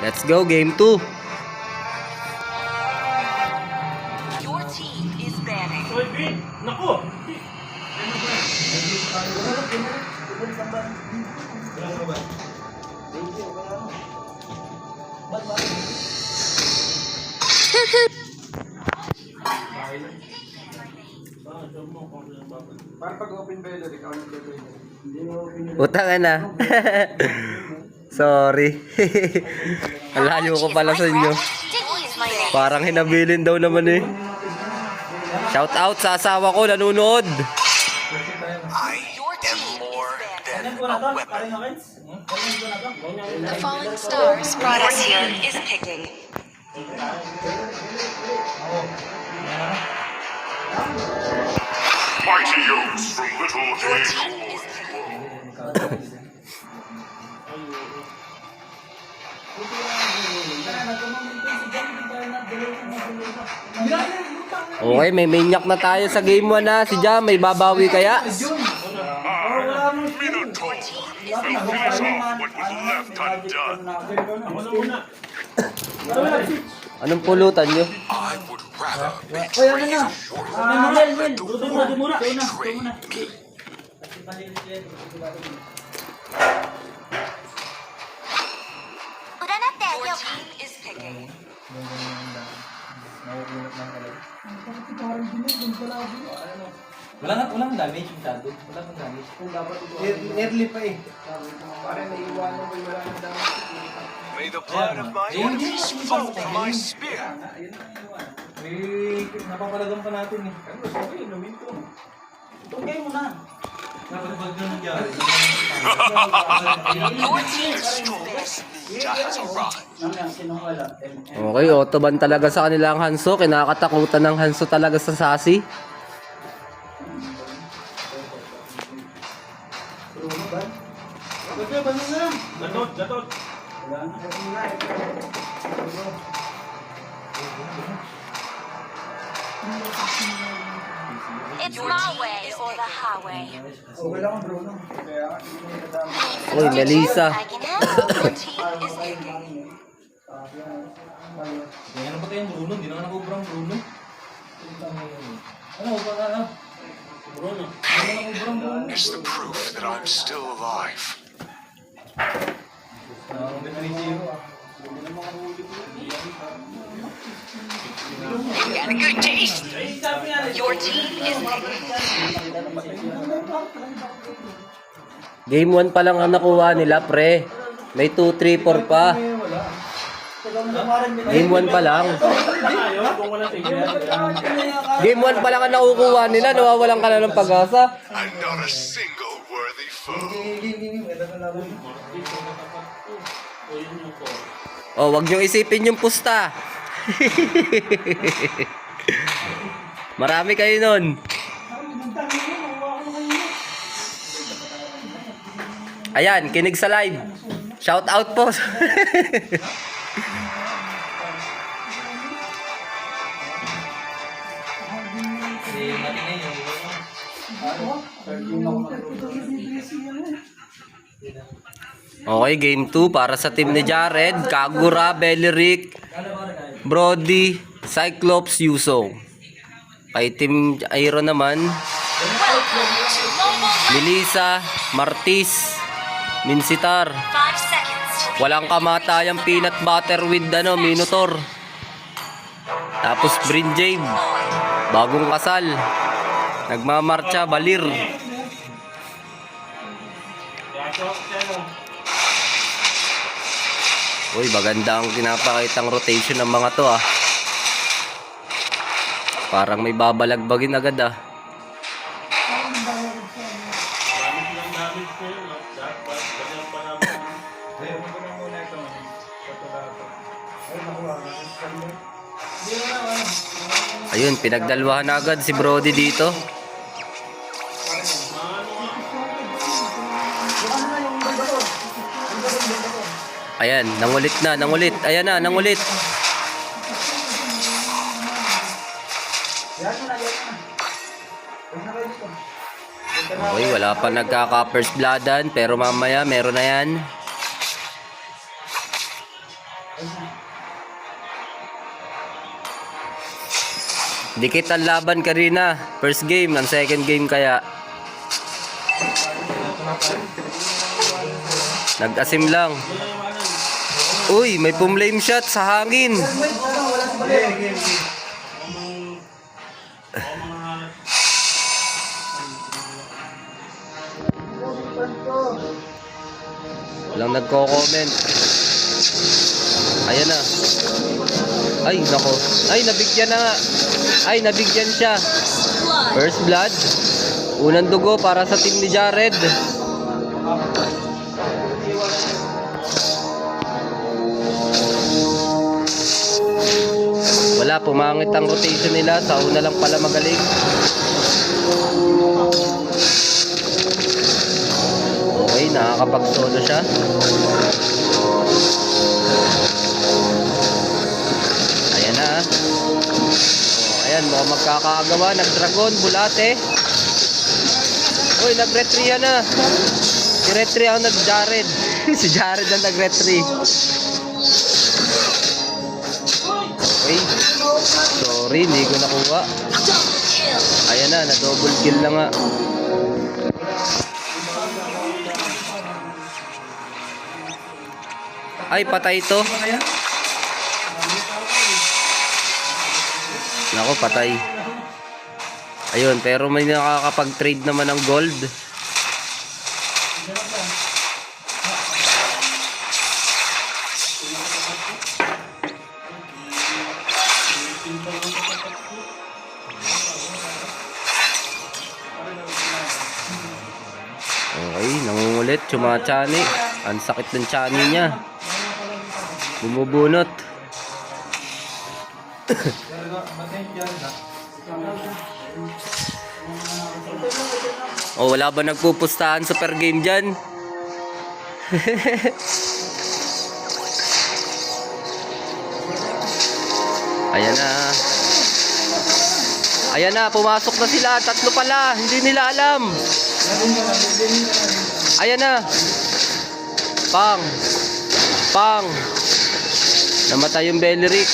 Let's go, game 2. Your team is banning. Nako! Para pag open beller, ikaw nag-beller. Utang na. Sorry. Ang layo ko pala sa inyo. Sticky is my name. Parang hinabilin daw naman eh. Shout out sa asawa ko, nanonood. Your team is banning. The falling stars Your team is picking. Mighty oaks from Little Your Hay. team is picking. Okay, may minyak na tayo sa game 1 na. Si Jam, may babawi kaya? Minotaur will freeze off what was left undone. Anong pulutan nyo? I would rather betray you than to betray me. Your team is picking. Walang damage yung shadow. Walang damage. Early pa eh. Parang naiiwanan ko wala nang damage. May the blood of my enemies flow from my spear. Napapalagan pa natin eh. Ano, sabi, inumin ko. Tugay mo na. Dapat pag ganun nangyari. Your team is Ninja has arrived. Okay, autoban talaga sa kanilang Hanzo. Kinakatakutan ng Hanzo talaga sa Sassy. Gatot. It's my way or the highway. Wala akong Bruno. Kaya, hindi mo nadama. Uy, Melissa. Your team is picking. Ganyan pa tayong Bruno. Hindi naman ako Bruno. Bruno? Bruno. It's the proof that I'm still alive. Got a good taste. Your team is picking. Game 1 pa lang ang nakuha nila, pre. May 2, 3, 4 pa. Game 1 pa lang. Game 1 pa lang ang nakukuha nila. Nawawalan ka na ng pag-asa. And not a single worthy foe. Oh, wag nyo isipin yung pusta. Marami kayo nun. Ayan, kinig sa live. Shout out po. Okay, game 2 para sa team ni Jared, Kagura, Beleric, Brody, Cyclops, Yuso. Kay team Iron naman, Melissa, Martis, Minsitar. 5 seconds. Walang kamatayang peanut butter with Minotaur. Tapos Brinjade, bagong kasal. Nagmamarcha, Balir. Uy, maganda ang pinapakitang rotation ng mga to ah. Parang may babalagbagin agad ah. Ayun, pinagdalwahan na agad si Brody dito. Ayan, nangulit na, nangulit. Ayan na, nangulit. Yan mo na, yan mo na. Huwag na kayo dito. Okay, wala pa nagkaka-first bloodan, pero mamaya meron na yan. Dikit ang laban kanina. First game, ang second game kaya. Nag-asim lang. Uy, may pumlame shot sa hangin. Walang nagko-comment. Ayan na. Ay, nako. Ay, nabigyan na nga. Ay, nabigyan siya. First blood. Unang dugo para sa team ni Jared. Wala, pumangit ang rotation nila. Sa una lang pala magaling. Okay, nakakapag-solo siya. Ayan na. Oh, ayan, mukhang magkakaagawa. Nag-dragon, bulate. Uy, nag-retry na. Si retry ako nag-Jared. Si Jared ang nag-retry. Okay. Sorry, hindi ko nakuha. Ayan na, na-double kill na nga. Ay, patay ito. Nako, patay. Ayun, pero may nakakapag-trade naman ng gold. Okay, nangungulit, tsumachani. Ang sakit ng chani niya. Bumubunot. Oh, wala ba nagpupustahan super game dyan? Ayan na. Ayan na, pumasok na sila. Tatlo pala, hindi nila alam. Ayan na. Pang. Pang. Namatay yung Beleric.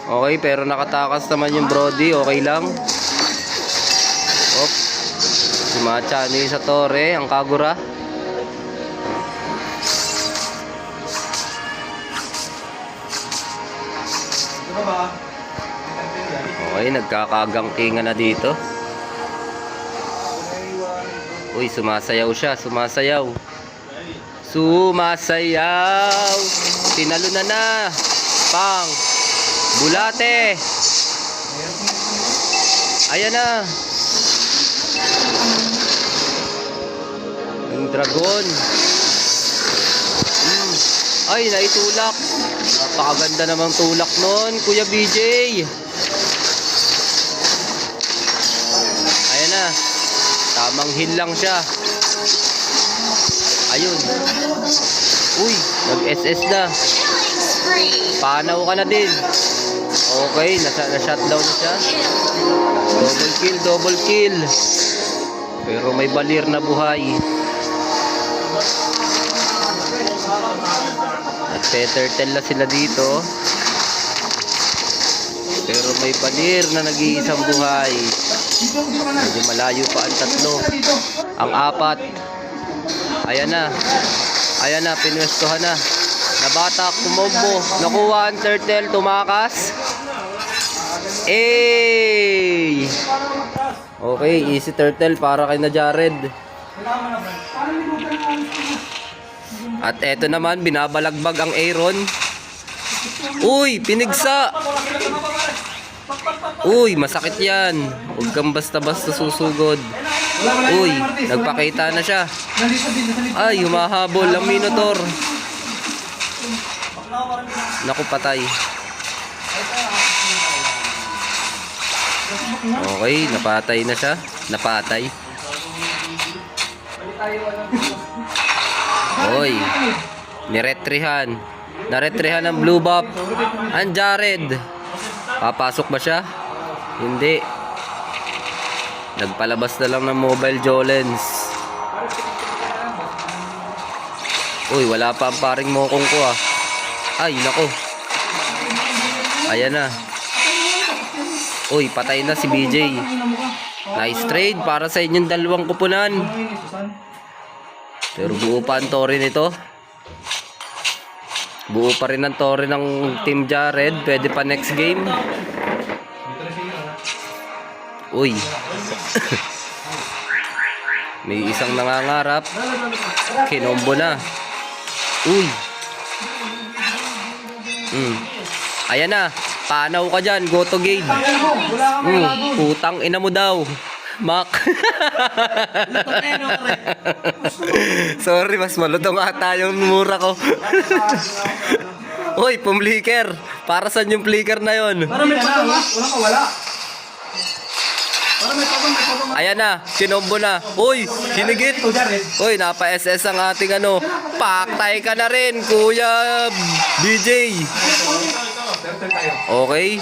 Okay, pero nakatakas naman yung Brody. Okay lang. Op. Sumachani sa Torre, ang Kagura. Okay, nagkakagangkingan na dito. Uy, sumasayaw siya, sumasayaw. Sumasayaw. Tinalo na. Pang. Bulate. Ayan na. Yung dragon. Ay, naitulak. Napakaganda namang tulak nun, Kuya BJ. Ayan na. Tamang heal lang siya. Ayun. Uy, nag-SS na. Panaw ka na din. Okay, na-shutdown na siya. Double kill. Pero may balir na buhay. At Petertel na sila dito. Pero may balir na nag-iisang buhay. Medyo malayo pa ang tatlo. Ang apat. Ayan na, pinwestuhan na. Nabatak, kumombo. Nakuha ang turtle, tumakas. Eh! Okay, easy turtle para kay na Jared. At eto naman, binabalagbag ang Aaron. Uy, pinigsa! Uy, masakit yan. Huwag kang basta-basta susugod. Uy, nagpakita na siya. Ay, humahabol ang Minotaur. Naku, patay. Okay, napatay na siya. Napatay. Oy, niretrihan. Naretrihan ng blue buff. Ang Jared. Papasok ba siya? Hindi. Nagpalabas na lang ng mobile Jolens. Uy, wala pa ang paring mokong ko ah. Ay, nako. Ayan na. Uy, patay na si BJ. Nice trade para sa inyong dalawang kupunan. Pero buo pa ang tore nito. Buo pa rin ang tore ng Team Jared. Pwede pa next game. Uy. May isang nangangarap. Kinombo na. Uy. Ayan na. Panaw ka dyan. Go to gate. Putang ina mo daw. Mac. Sorry, mas malutong ata yung mura ko. Uy, pumliker. Para saan yung flicker na yon? Para may patong ha? Walang kawala. Para may patong. Ayan na, kinombo na. Uy, hinigit. Uy, napa-SS ang ating ano. Paktay ka na rin, Kuya BJ. Okay.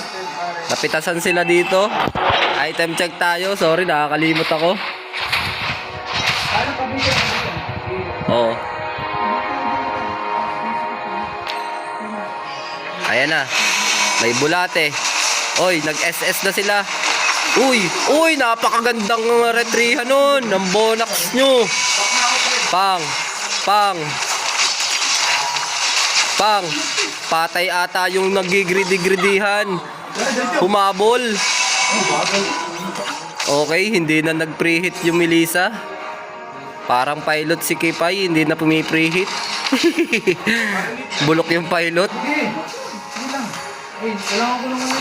Napitasan sila dito. Item check tayo. Sorry, nakakalimot ako. Oo. Ayan na. May bulate. Oy, nag-SS na sila. Uy, napakagandang retrihan nun. Ang bonax nyo. Pang. Patay ata yung nagigridihan. Humabol. Okay, hindi na nag-preheat yung Melissa. Parang pilot si Kipay, hindi na pumi-preheat. Bulok yung pilot.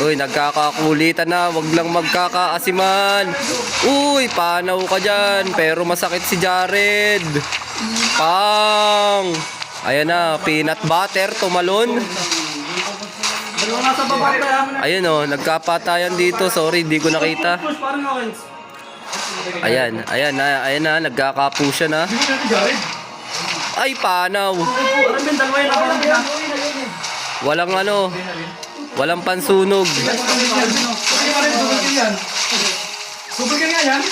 Uy, nagkakakulitan na. Wag lang magkakaasiman. Uy, panaw ka dyan. Pero masakit si Jared. Pang. Ayan na, peanut butter, tumalon. Ayun o, nagkapatayan dito. Sorry, di ko nakita. Parang Owens. Ayan na, nagkakapusya na. Ay, panaw. Parang may dalawa yun. Parang pina. Walang ano, walang pansunog. Subigyan nga yan.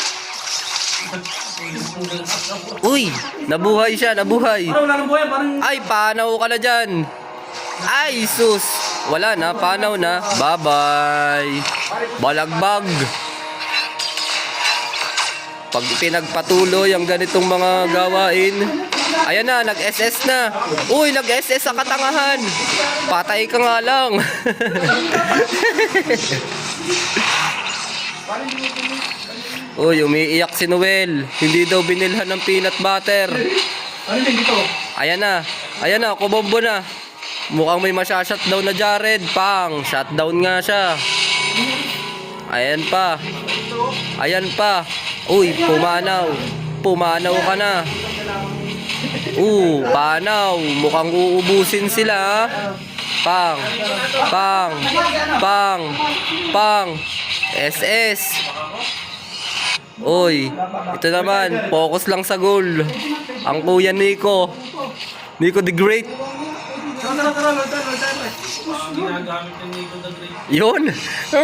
Uy, nabuhay siya, nabuhay. Parang wala nang buhay. Parang Ay, panaw ka na dyan. Ay, sus. Wala na, panaw na. Bye-bye. Balagbag. Pag pinagpatuloy ang ganitong mga gawain. Ayan na, nag-SS na. Uy, nag-SS sa katangahan. Patay ka nga lang. Uy, umiiyak si Noel. Hindi daw binilhan ng peanut butter. ano din dito? Ayan na, kumombo na. Mukhang may masya-shutdown na Jared. Pang, shutdown nga siya. Ayan pa. Uy, pumanaw ka na. Panaw. Mukhang uubusin sila. Pang. SS. Uy, ito naman, focus lang sa goal. Ang kuya Nico the Great. Yun,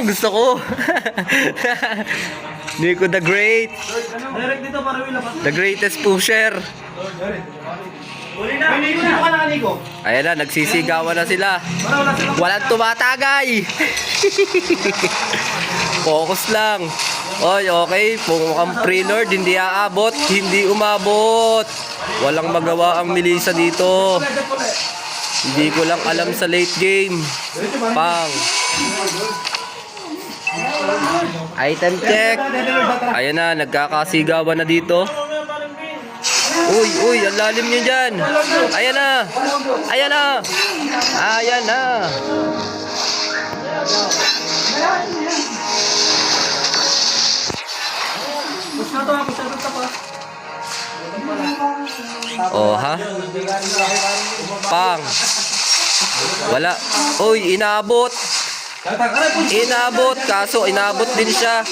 gusto ko. Nico the Great. Direct dito para may lapas. The greatest pusher. Uli na. May Nico ka na, Nico. Ayan na, nagsisigawan na sila. Para wala silang. Walang tumatagay. Focus lang. Oy, okay. Mukhang pre-lord, hindi aabot. Hindi umabot. Walang magawa ang Melissa dito. Hindi ko lang alam sa late game. Pang. Item check. Ayan na, nagkakasigawan na dito. Uy, ang lalim nyo dyan. Ayan na. Push na to, push na to tapas. Oh, ha? Pang. Wala. Uy, inabot. Kaso inabot din siya.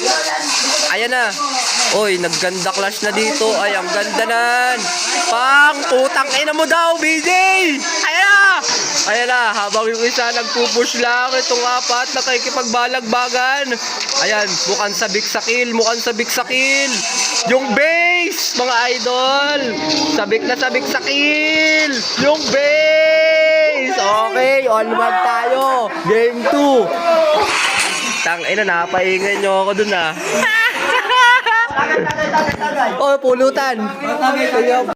Ayan na. Uy, nagganda clash na dito. Ay, ang ganda nan. Pang, putang ina mo daw, BJ. Ayan na. Ayan na, habang yung isa nagpupush lang, itong apat nakikipagbalagbagan. Ayan, mukhang sabik sa kill, Yung base, mga idol. Sabik sa kill. Yung base. Okay, on one tayo. Game 2. Tangina, napaingay nyo ako dun ah. Oh, pulutan. Tagay.